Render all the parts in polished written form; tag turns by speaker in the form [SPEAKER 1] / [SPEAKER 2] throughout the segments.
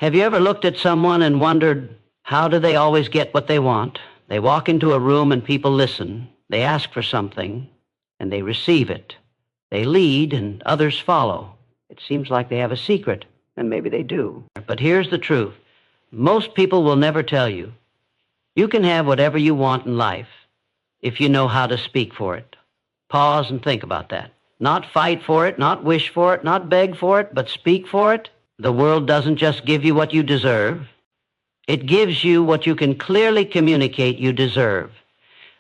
[SPEAKER 1] Have you ever looked at someone and wondered, how do they always get what they want? They walk into a room and people listen. They ask for something and they receive it. They lead and others follow. It seems like they have a secret, and maybe they do. But here's the truth. Most people will never tell you. You can have whatever you want in life if you know how to speak for it. Pause and think about that. Not fight for it, not wish for it, not beg for it, but speak for it. The world doesn't just give you what you deserve. It gives you what you can clearly communicate you deserve.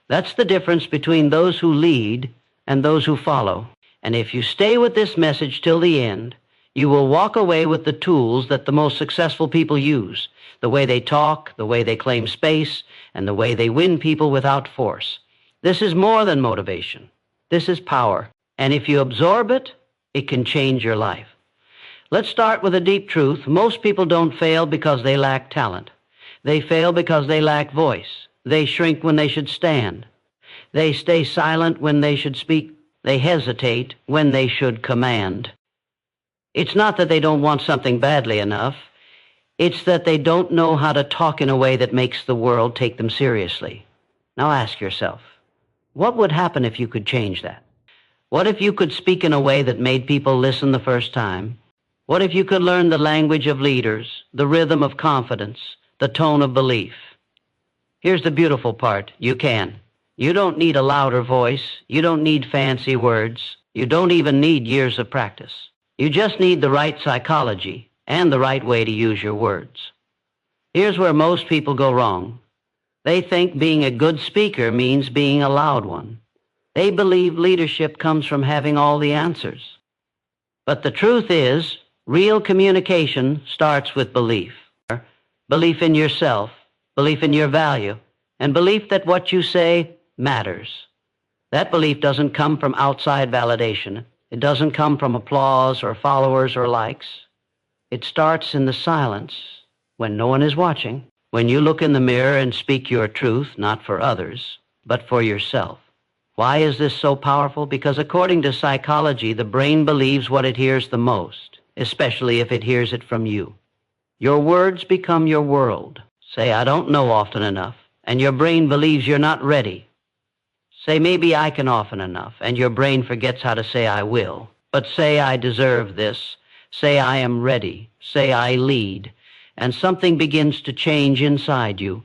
[SPEAKER 1] That's the difference between those who lead and those who follow. And if you stay with this message till the end, you will walk away with the tools that the most successful people use, the way they talk, the way they claim space, and the way they win people without force. This is more than motivation. This is power. And if you absorb it, it can change your life. Let's start with a deep truth. Most people don't fail because they lack talent. They fail because they lack voice. They shrink when they should stand. They stay silent when they should speak. They hesitate when they should command. It's not that they don't want something badly enough. It's that they don't know how to talk in a way that makes the world take them seriously. Now ask yourself, what would happen if you could change that? What if you could speak in a way that made people listen the first time? What if you could learn the language of leaders, the rhythm of confidence, the tone of belief? Here's the beautiful part. You can. You don't need a louder voice. You don't need fancy words. You don't even need years of practice. You just need the right psychology and the right way to use your words. Here's where most people go wrong. They think being a good speaker means being a loud one. They believe leadership comes from having all the answers. But the truth is, real communication starts with belief. Belief in yourself, belief in your value, and belief that what you say matters. That belief doesn't come from outside validation. It doesn't come from applause or followers or likes. It starts in the silence when no one is watching, when you look in the mirror and speak your truth, not for others, but for yourself. Why is this so powerful? Because according to psychology, the brain believes what it hears the most, especially if it hears it from you. Your words become your world. Say, I don't know often enough, and your brain believes you're not ready. Say, maybe I can often enough, and your brain forgets how to say I will. But say I deserve this. Say I am ready. Say I lead. And something begins to change inside you.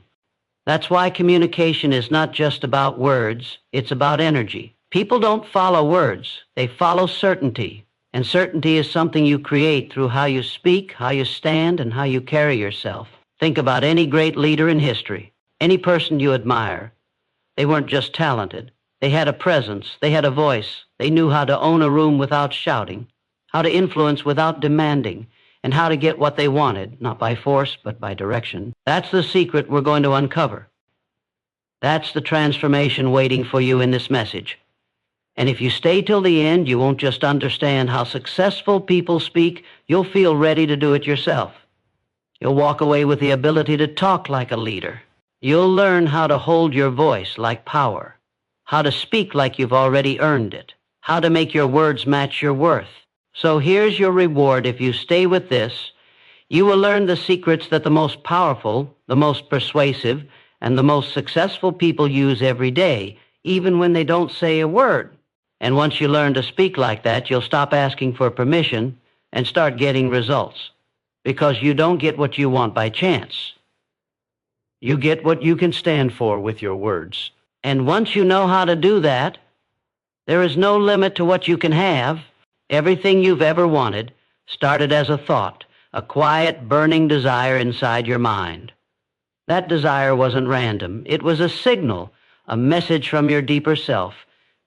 [SPEAKER 1] That's why communication is not just about words, it's about energy. People don't follow words, they follow certainty. And certainty is something you create through how you speak, how you stand, and how you carry yourself. Think about any great leader in history, any person you admire. They weren't just talented. They had a presence, they had a voice. They knew how to own a room without shouting, how to influence without demanding, and how to get what they wanted, not by force, but by direction. That's the secret we're going to uncover. That's the transformation waiting for you in this message. And if you stay till the end, you won't just understand how successful people speak, you'll feel ready to do it yourself. You'll walk away with the ability to talk like a leader. You'll learn how to hold your voice like power, how to speak like you've already earned it, how to make your words match your worth. So here's your reward if you stay with this. You will learn the secrets that the most powerful, the most persuasive, and the most successful people use every day, even when they don't say a word. And once you learn to speak like that, you'll stop asking for permission and start getting results. Because you don't get what you want by chance. You get what you can stand for with your words. And once you know how to do that, there is no limit to what you can have. Everything you've ever wanted started as a thought, a quiet, burning desire inside your mind. That desire wasn't random. It was a signal, a message from your deeper self,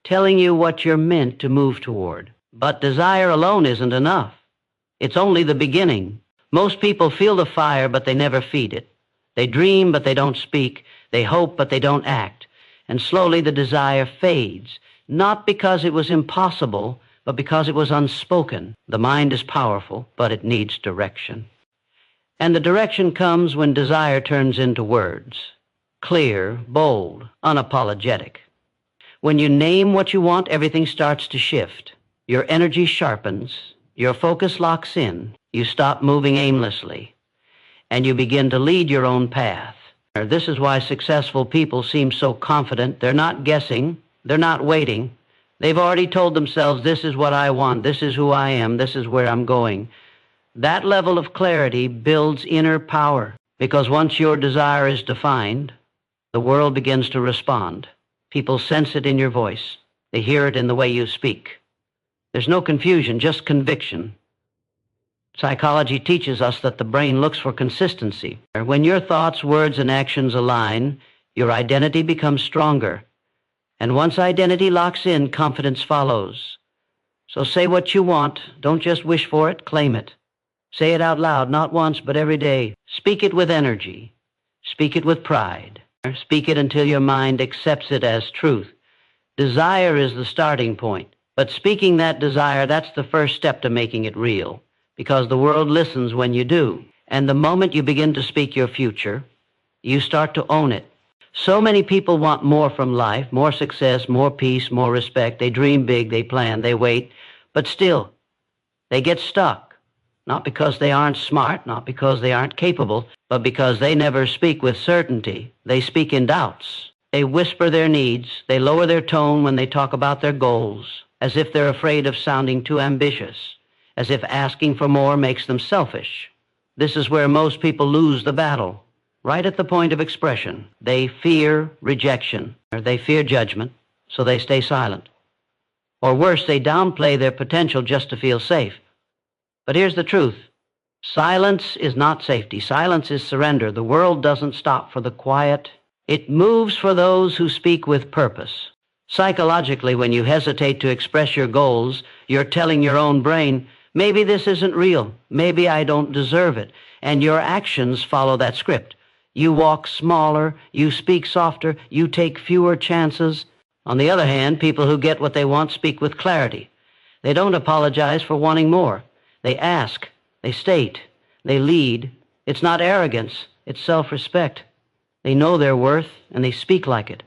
[SPEAKER 1] telling you what you're meant to move toward. But desire alone isn't enough. It's only the beginning. Most people feel the fire, but they never feed it. They dream, but they don't speak. They hope, but they don't act. And slowly the desire fades, not because it was impossible, but because it was unspoken. The mind is powerful, but it needs direction. And the direction comes when desire turns into words. Clear, bold, unapologetic. When you name what you want, everything starts to shift. Your energy sharpens. Your focus locks in. You stop moving aimlessly. and you begin to lead your own path. This is why successful people seem so confident. They're not guessing. They're not waiting. They've already told themselves, this is what I want. This is who I am. This is where I'm going. That level of clarity builds inner power, because once your desire is defined, the world begins to respond. People sense it in your voice. They hear it in the way you speak. There's no confusion, just conviction. Psychology teaches us that the brain looks for consistency. When your thoughts, words, and actions align, your identity becomes stronger. And once identity locks in, confidence follows. So say what you want. Don't just wish for it, claim it. Say it out loud, not once, but every day. Speak it with energy. Speak it with pride. Speak it until your mind accepts it as truth. Desire is the starting point. But speaking that desire, that's the first step to making it real. Because the world listens when you do. And the moment you begin to speak your future, you start to own it. So many people want more from life, more success, more peace, more respect. They dream big, they plan, they wait. But still, they get stuck. Not because they aren't smart, not because they aren't capable, but because they never speak with certainty. They speak in doubts. They whisper their needs. They lower their tone when they talk about their goals, as if they're afraid of sounding too ambitious, as if asking for more makes them selfish. This is where most people lose the battle, right at the point of expression. They fear rejection, or they fear judgment, so they stay silent. Or worse, they downplay their potential just to feel safe. But here's the truth. Silence is not safety. Silence is surrender. The world doesn't stop for the quiet. It moves for those who speak with purpose. Psychologically, when you hesitate to express your goals, you're telling your own brain, maybe this isn't real. Maybe I don't deserve it. And your actions follow that script. You walk smaller, you speak softer, you take fewer chances. On the other hand, people who get what they want speak with clarity. They don't apologize for wanting more. They ask, they state, they lead. It's not arrogance, it's self-respect. They know their worth, and they speak like it.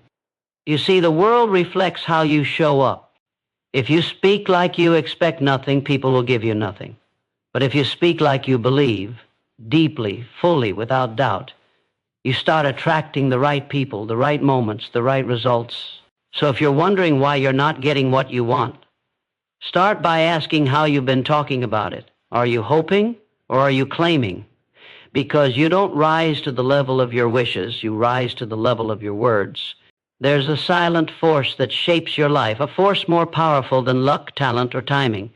[SPEAKER 1] You see, the world reflects how you show up. If you speak like you expect nothing, people will give you nothing. But if you speak like you believe, deeply, fully, without doubt, you start attracting the right people, the right moments, the right results. So if you're wondering why you're not getting what you want, start by asking how you've been talking about it. Are you hoping or are you claiming? Because you don't rise to the level of your wishes, you rise to the level of your words. There's a silent force that shapes your life, a force more powerful than luck, talent, or timing.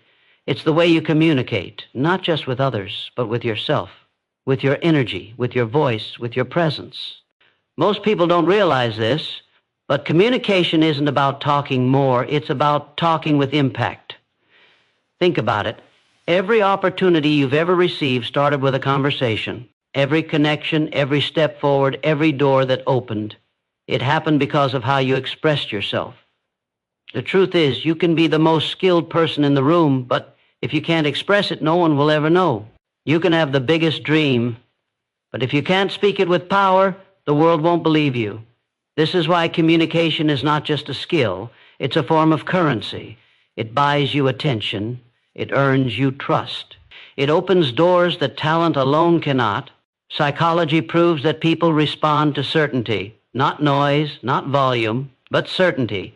[SPEAKER 1] It's the way you communicate, not just with others, but with yourself, with your energy, with your voice, with your presence. Most people don't realize this, but communication isn't about talking more, it's about talking with impact. Think about it. Every opportunity you've ever received started with a conversation. Every connection, every step forward, every door that opened, it happened because of how you expressed yourself. The truth is, you can be the most skilled person in the room, but if you can't express it, no one will ever know. You can have the biggest dream, but if you can't speak it with power, the world won't believe you. This is why communication is not just a skill, it's a form of currency. It buys you attention. It earns you trust. It opens doors that talent alone cannot. Psychology proves that people respond to certainty, not noise, not volume, but certainty.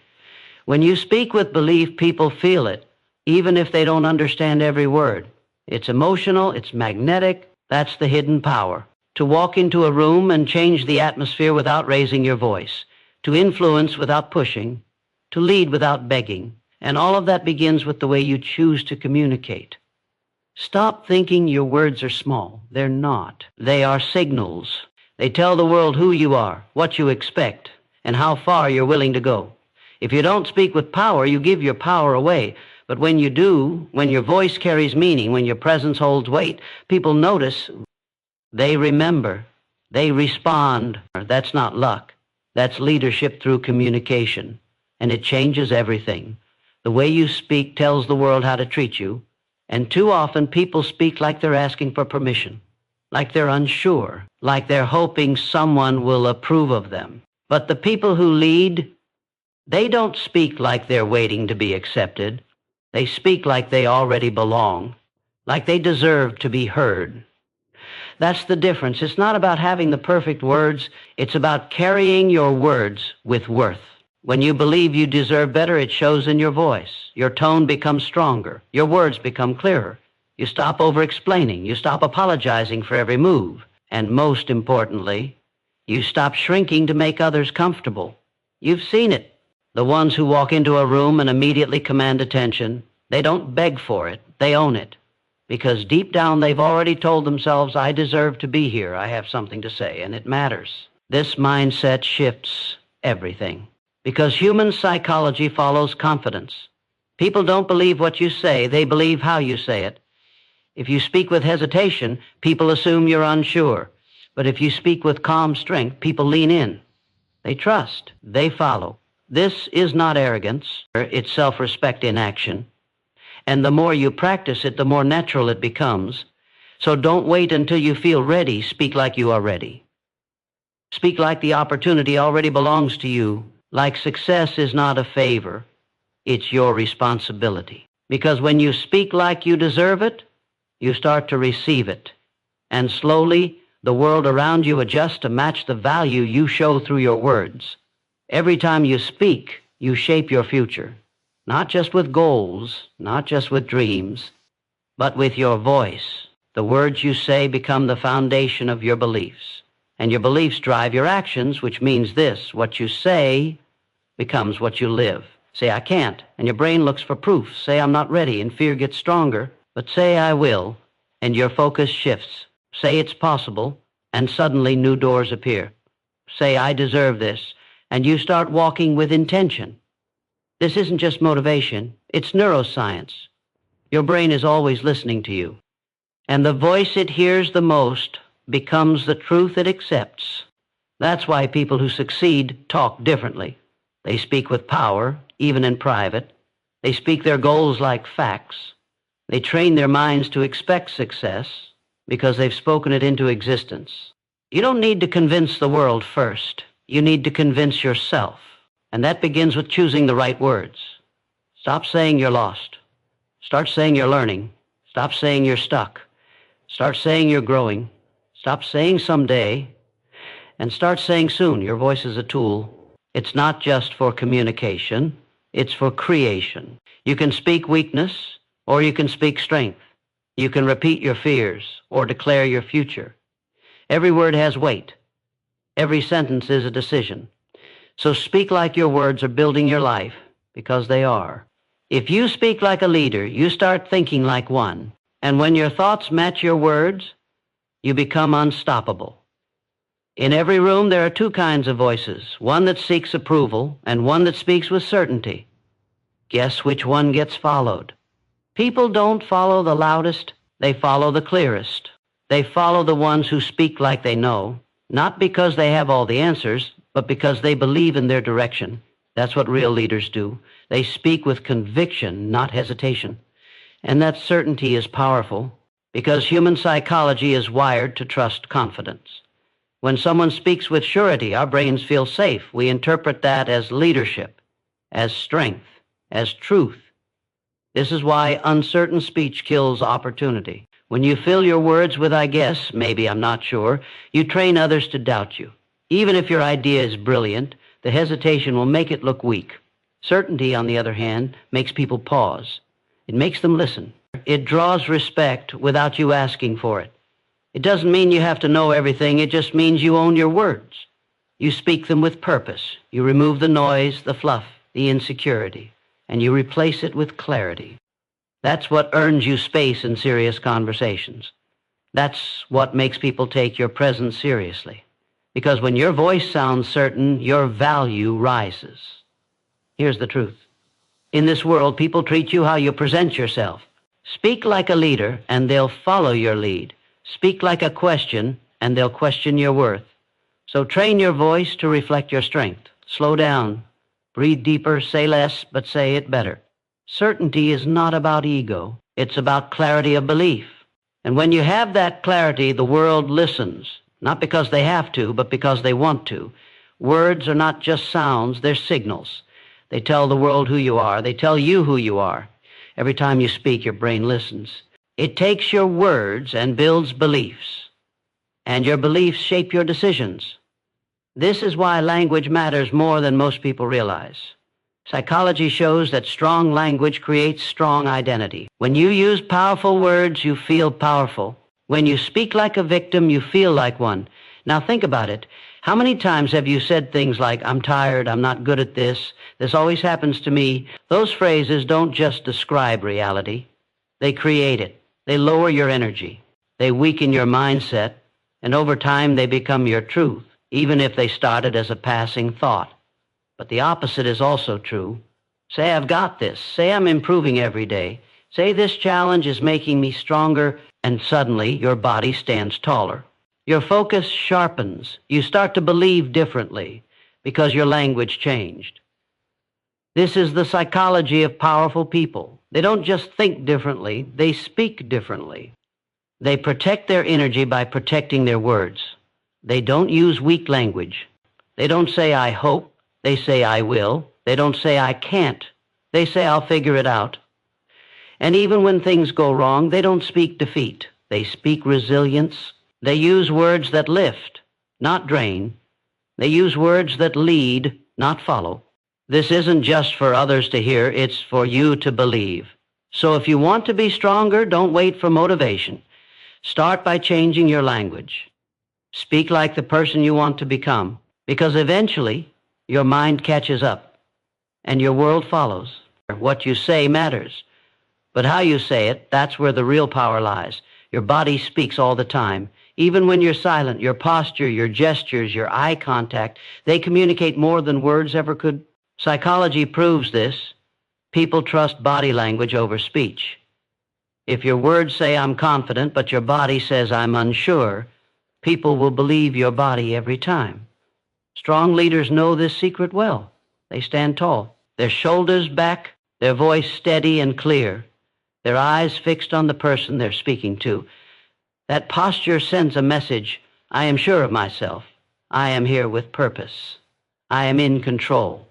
[SPEAKER 1] When you speak with belief, people feel it, even if they don't understand every word. It's emotional, it's magnetic, that's the hidden power. To walk into a room and change the atmosphere without raising your voice, to influence without pushing, to lead without begging. And all of that begins with the way you choose to communicate. Stop thinking your words are small. They're not. They are signals. They tell the world who you are, what you expect, and how far you're willing to go. If you don't speak with power, you give your power away. But when you do, when your voice carries meaning, when your presence holds weight, people notice, they remember, they respond. That's not luck. That's leadership through communication. And it changes everything. The way you speak tells the world how to treat you, and too often people speak like they're asking for permission, like they're unsure, like they're hoping someone will approve of them. But the people who lead, they don't speak like they're waiting to be accepted. They speak like they already belong, like they deserve to be heard. That's the difference. It's not about having the perfect words. It's about carrying your words with worth. When you believe you deserve better, it shows in your voice. Your tone becomes stronger. Your words become clearer. You stop over-explaining. You stop apologizing for every move. And most importantly, you stop shrinking to make others comfortable. You've seen it. The ones who walk into a room and immediately command attention, they don't beg for it. They own it. Because deep down they've already told themselves, I deserve to be here. I have something to say, and it matters. This mindset shifts everything. Because human psychology follows confidence. People don't believe what you say, they believe how you say it. If you speak with hesitation, people assume you're unsure. But if you speak with calm strength, people lean in. They trust. They follow. This is not arrogance. It's self-respect in action. And the more you practice it, the more natural it becomes. So don't wait until you feel ready. Speak like you are ready. Speak like the opportunity already belongs to you. Like success is not a favor. It's your responsibility. Because when you speak like you deserve it, you start to receive it. And slowly, the world around you adjusts to match the value you show through your words. Every time you speak, you shape your future. Not just with goals, not just with dreams, but with your voice. The words you say become the foundation of your beliefs. And your beliefs drive your actions, which means this: what you say becomes what you live. Say, I can't, and your brain looks for proof. Say, I'm not ready, and fear gets stronger. But say, I will, and your focus shifts. Say, it's possible, and suddenly new doors appear. Say, I deserve this, and you start walking with intention. This isn't just motivation, it's neuroscience. Your brain is always listening to you. And the voice it hears the most becomes the truth it accepts. That's why people who succeed talk differently. They speak with power, even in private. They speak their goals like facts. They train their minds to expect success because they've spoken it into existence. You don't need to convince the world first. You need to convince yourself. And that begins with choosing the right words. Stop saying you're lost. Start saying you're learning. Stop saying you're stuck. Start saying you're growing. Stop saying someday. And start saying soon. Your voice is a tool. It's not just for communication. It's for creation. You can speak weakness, or you can speak strength. You can repeat your fears, or declare your future. Every word has weight. Every sentence is a decision. So speak like your words are building your life, because they are. If you speak like a leader, you start thinking like one. And when your thoughts match your words, you become unstoppable. In every room, there are two kinds of voices, one that seeks approval and one that speaks with certainty. Guess which one gets followed? People don't follow the loudest, they follow the clearest. They follow the ones who speak like they know, not because they have all the answers, but because they believe in their direction. That's what real leaders do. They speak with conviction, not hesitation. And that certainty is powerful because human psychology is wired to trust confidence. When someone speaks with surety, our brains feel safe. We interpret that as leadership, as strength, as truth. This is why uncertain speech kills opportunity. When you fill your words with I guess, maybe, I'm not sure, you train others to doubt you. Even if your idea is brilliant, the hesitation will make it look weak. Certainty, on the other hand, makes people pause. It makes them listen. It draws respect without you asking for it. It doesn't mean you have to know everything. It just means you own your words. You speak them with purpose. You remove the noise, the fluff, the insecurity, and you replace it with clarity. That's what earns you space in serious conversations. That's what makes people take your presence seriously. Because when your voice sounds certain, your value rises. Here's the truth. In this world, people treat you how you present yourself. Speak like a leader, and they'll follow your lead. Speak like a question, and they'll question your worth. So train your voice to reflect your strength. Slow down. Breathe deeper, say less, but say it better. Certainty is not about ego. It's about clarity of belief. And when you have that clarity, the world listens. Not because they have to, but because they want to. Words are not just sounds, they're signals. They tell the world who you are. They tell you who you are. Every time you speak, your brain listens. It takes your words and builds beliefs. and your beliefs shape your decisions. This is why language matters more than most people realize. Psychology shows that strong language creates strong identity. When you use powerful words, you feel powerful. When you speak like a victim, you feel like one. Now think about it. How many times have you said things like, I'm tired, I'm not good at this always happens to me? Those phrases don't just describe reality. They create it. They lower your energy. They weaken your mindset, and over time they become your truth, even if they started as a passing thought. But the opposite is also true. Say, I've got this. Say, I'm improving every day. Say, this challenge is making me stronger, and suddenly your body stands taller. Your focus sharpens. You start to believe differently because your language changed. This is the psychology of powerful people. They don't just think differently, they speak differently. They protect their energy by protecting their words. They don't use weak language. They don't say, I hope. They say, I will. They don't say, I can't. They say, I'll figure it out. And even when things go wrong, they don't speak defeat. They speak resilience. They use words that lift, not drain. They use words that lead, not follow. This isn't just for others to hear, it's for you to believe. So if you want to be stronger, don't wait for motivation. Start by changing your language. Speak like the person you want to become, because eventually your mind catches up and your world follows. What you say matters, but how you say it, that's where the real power lies. Your body speaks all the time. Even when you're silent, your posture, your gestures, your eye contact, they communicate more than words ever could. Psychology proves this. People trust body language over speech. If your words say, I'm confident, but your body says, I'm unsure, people will believe your body every time. Strong leaders know this secret well. They stand tall, their shoulders back, their voice steady and clear, their eyes fixed on the person they're speaking to. That posture sends a message, I am sure of myself. I am here with purpose. I am in control.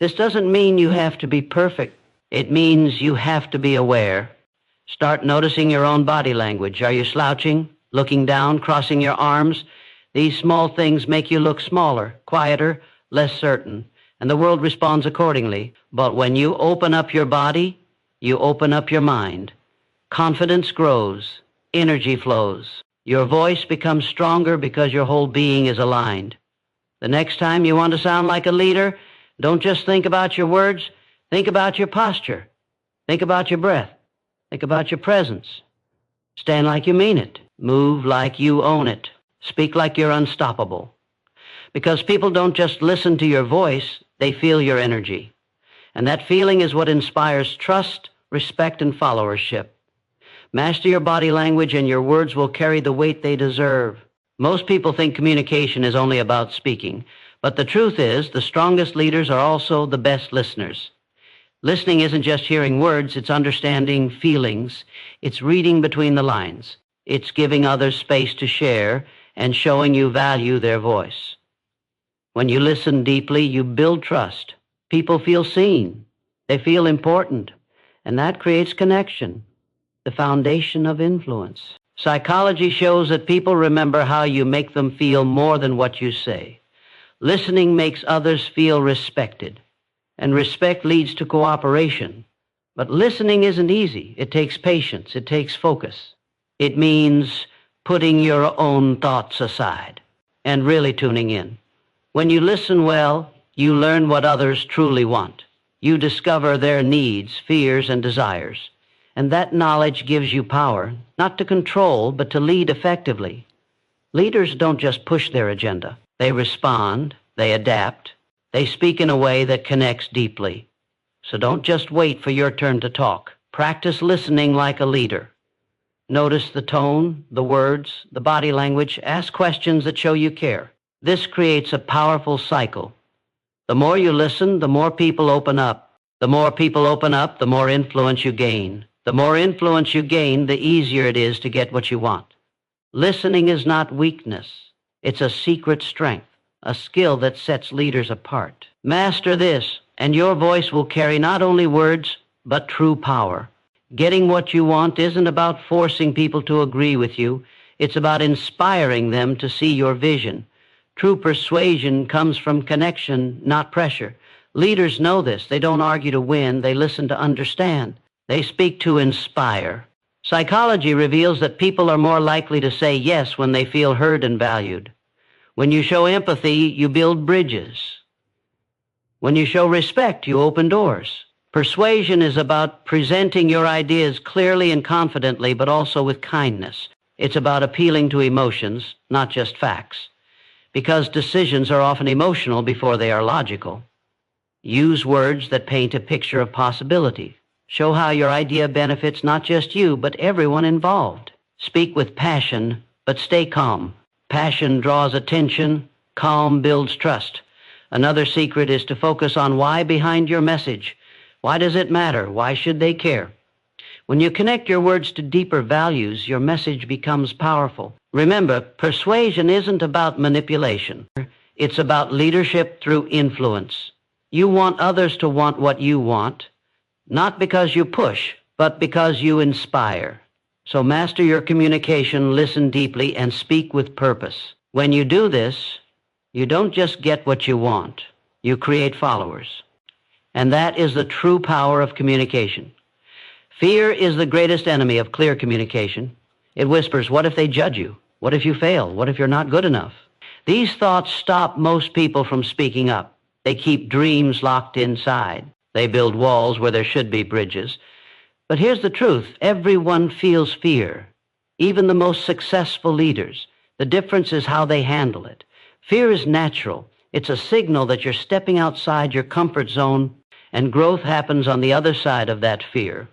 [SPEAKER 1] This doesn't mean you have to be perfect. It means you have to be aware. Start noticing your own body language. Are you slouching, looking down, crossing your arms? These small things make you look smaller, quieter, less certain, and the world responds accordingly. But when you open up your body, you open up your mind. Confidence grows, energy flows. Your voice becomes stronger because your whole being is aligned. The next time you want to sound like a leader, don't just think about your words, think about your posture. Think about your breath. Think about your presence. Stand like you mean it. Move like you own it. Speak like you're unstoppable. Because people don't just listen to your voice, they feel your energy. And that feeling is what inspires trust, respect, and followership. Master your body language and your words will carry the weight they deserve. Most people think communication is only about speaking, but the truth is the strongest leaders are also the best listeners. Listening isn't just hearing words, it's understanding feelings. It's reading between the lines. It's giving others space to share and showing you value their voice. When you listen deeply, you build trust. People feel seen. They feel important. And that creates connection, the foundation of influence. Psychology shows that people remember how you make them feel more than what you say. Listening makes others feel respected, and respect leads to cooperation. But listening isn't easy. It takes patience. It takes focus. It means putting your own thoughts aside and really tuning in. When you listen well, you learn what others truly want. You discover their needs, fears, and desires. And that knowledge gives you power, not to control, but to lead effectively. Leaders don't just push their agenda. They respond, they adapt, they speak in a way that connects deeply. So don't just wait for your turn to talk. Practice listening like a leader. Notice the tone, the words, the body language. Ask questions that show you care. This creates a powerful cycle. The more you listen, the more people open up. The more people open up, the more influence you gain. The more influence you gain, the easier it is to get what you want. Listening is not weakness. It's a secret strength, a skill that sets leaders apart. Master this, and your voice will carry not only words, but true power. Getting what you want isn't about forcing people to agree with you. It's about inspiring them to see your vision. True persuasion comes from connection, not pressure. Leaders know this. They don't argue to win. They listen to understand. They speak to inspire. Psychology reveals that people are more likely to say yes when they feel heard and valued. When you show empathy, you build bridges. When you show respect, you open doors. Persuasion is about presenting your ideas clearly and confidently, but also with kindness. It's about appealing to emotions, not just facts, because decisions are often emotional before they are logical. Use words that paint a picture of possibility. Show how your idea benefits not just you, but everyone involved. Speak with passion, but stay calm. Passion draws attention. Calm builds trust. Another secret is to focus on why behind your message. Why does it matter? Why should they care? When you connect your words to deeper values, your message becomes powerful. Remember, persuasion isn't about manipulation. It's about leadership through influence. You want others to want what you want, not because you push, but because you inspire. So master your communication, listen deeply, and speak with purpose. When you do this, you don't just get what you want. You create followers. And that is the true power of communication. Fear is the greatest enemy of clear communication. It whispers, what if they judge you? What if you fail? What if you're not good enough? These thoughts stop most people from speaking up. They keep dreams locked inside. They build walls where there should be bridges. But here's the truth. Everyone feels fear, even the most successful leaders. The difference is how they handle it. Fear is natural. It's a signal that you're stepping outside your comfort zone, and growth happens on the other side of that fear.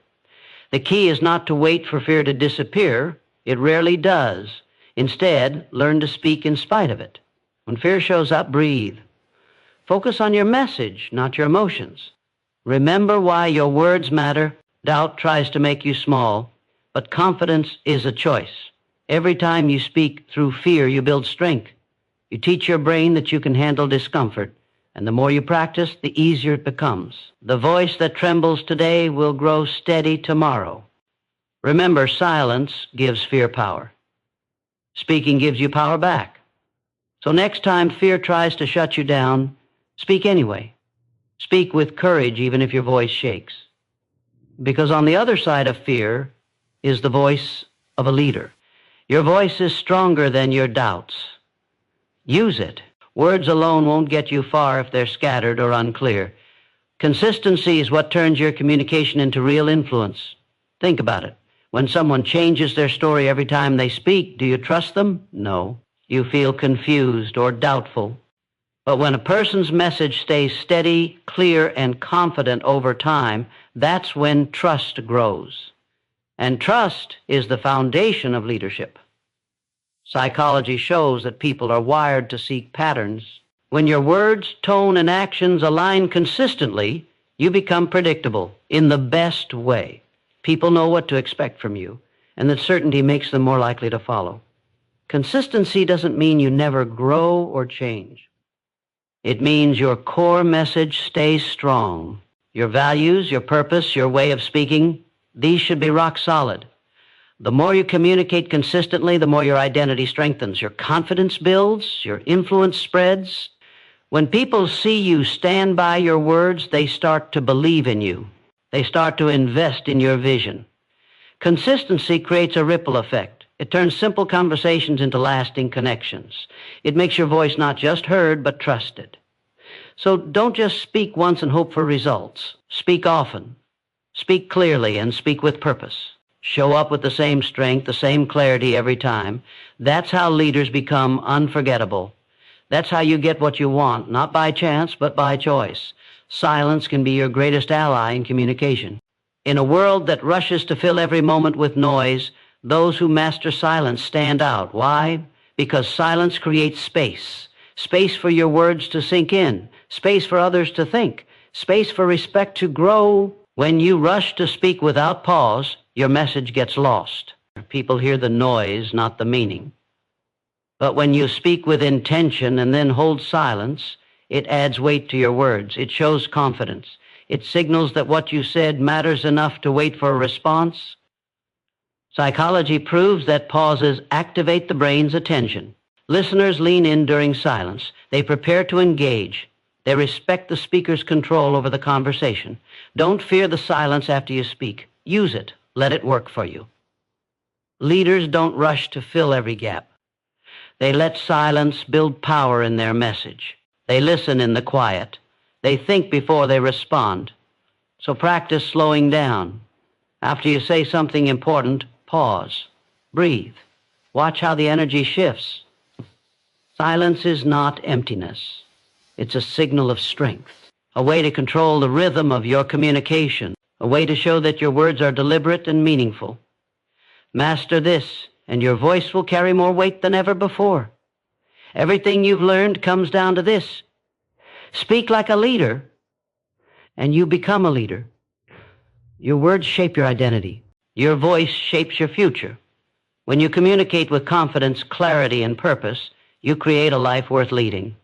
[SPEAKER 1] The key is not to wait for fear to disappear. It rarely does. Instead, learn to speak in spite of it. When fear shows up, breathe. Focus on your message, not your emotions. Remember why your words matter. Doubt tries to make you small, but confidence is a choice. Every time you speak through fear, you build strength. You teach your brain that you can handle discomfort, and the more you practice, the easier it becomes. The voice that trembles today will grow steady tomorrow. Remember, silence gives fear power. Speaking gives you power back. So next time fear tries to shut you down, speak anyway. Speak with courage even if your voice shakes. Because on the other side of fear is the voice of a leader. Your voice is stronger than your doubts. Use it. Words alone won't get you far if they're scattered or unclear. Consistency is what turns your communication into real influence. Think about it. When someone changes their story every time they speak, do you trust them? No. You feel confused or doubtful. But when a person's message stays steady, clear, and confident over time, that's when trust grows. And trust is the foundation of leadership. Psychology shows that people are wired to seek patterns. When your words, tone, and actions align consistently, you become predictable in the best way. People know what to expect from you, and that certainty makes them more likely to follow. Consistency doesn't mean you never grow or change. It means your core message stays strong. Your values, your purpose, your way of speaking, these should be rock solid. The more you communicate consistently, the more your identity strengthens. Your confidence builds, your influence spreads. When people see you stand by your words, they start to believe in you. They start to invest in your vision. Consistency creates a ripple effect. It turns simple conversations into lasting connections. It makes your voice not just heard, but trusted. So don't just speak once and hope for results. Speak often. Speak clearly and speak with purpose. Show up with the same strength, the same clarity every time. That's how leaders become unforgettable. That's how you get what you want, not by chance, but by choice. Silence can be your greatest ally in communication. In a world that rushes to fill every moment with noise, those who master silence stand out. Why? Because silence creates space. Space for your words to sink in. Space for others to think. Space for respect to grow. When you rush to speak without pause, your message gets lost. People hear the noise, not the meaning. But when you speak with intention and then hold silence, it adds weight to your words. It shows confidence. It signals that what you said matters enough to wait for a response. Psychology proves that pauses activate the brain's attention. Listeners lean in during silence. They prepare to engage. They respect the speaker's control over the conversation. Don't fear the silence after you speak. Use it. Let it work for you. Leaders don't rush to fill every gap. They let silence build power in their message. They listen in the quiet. They think before they respond. So practice slowing down. After you say something important, pause. Breathe. Watch how the energy shifts. Silence is not emptiness. It's a signal of strength, a way to control the rhythm of your communication, a way to show that your words are deliberate and meaningful. Master this, and your voice will carry more weight than ever before. Everything you've learned comes down to this. Speak like a leader, and you become a leader. Your words shape your identity. Your voice shapes your future. When you communicate with confidence, clarity, and purpose, you create a life worth leading.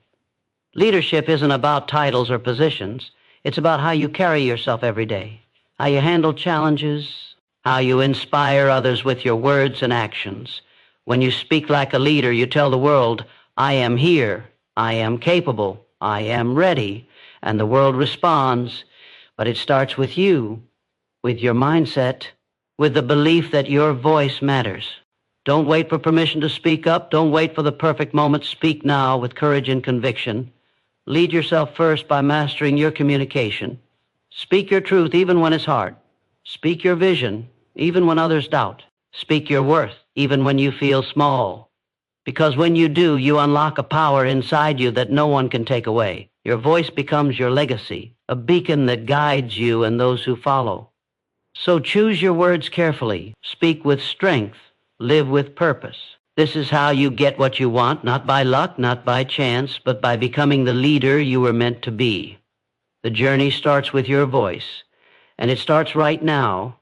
[SPEAKER 1] Leadership isn't about titles or positions. It's about how you carry yourself every day, how you handle challenges, how you inspire others with your words and actions. When you speak like a leader, you tell the world, I am here, I am capable, I am ready, and the world responds. But it starts with you, with your mindset, with the belief that your voice matters. Don't wait for permission to speak up. Don't wait for the perfect moment. Speak now with courage and conviction. Lead yourself first by mastering your communication. Speak your truth even when it's hard. Speak your vision even when others doubt. Speak your worth even when you feel small. Because when you do, you unlock a power inside you that no one can take away. Your voice becomes your legacy, a beacon that guides you and those who follow. So choose your words carefully. Speak with strength. Live with purpose. This is how you get what you want, not by luck, not by chance, but by becoming the leader you were meant to be. The journey starts with your voice, and it starts right now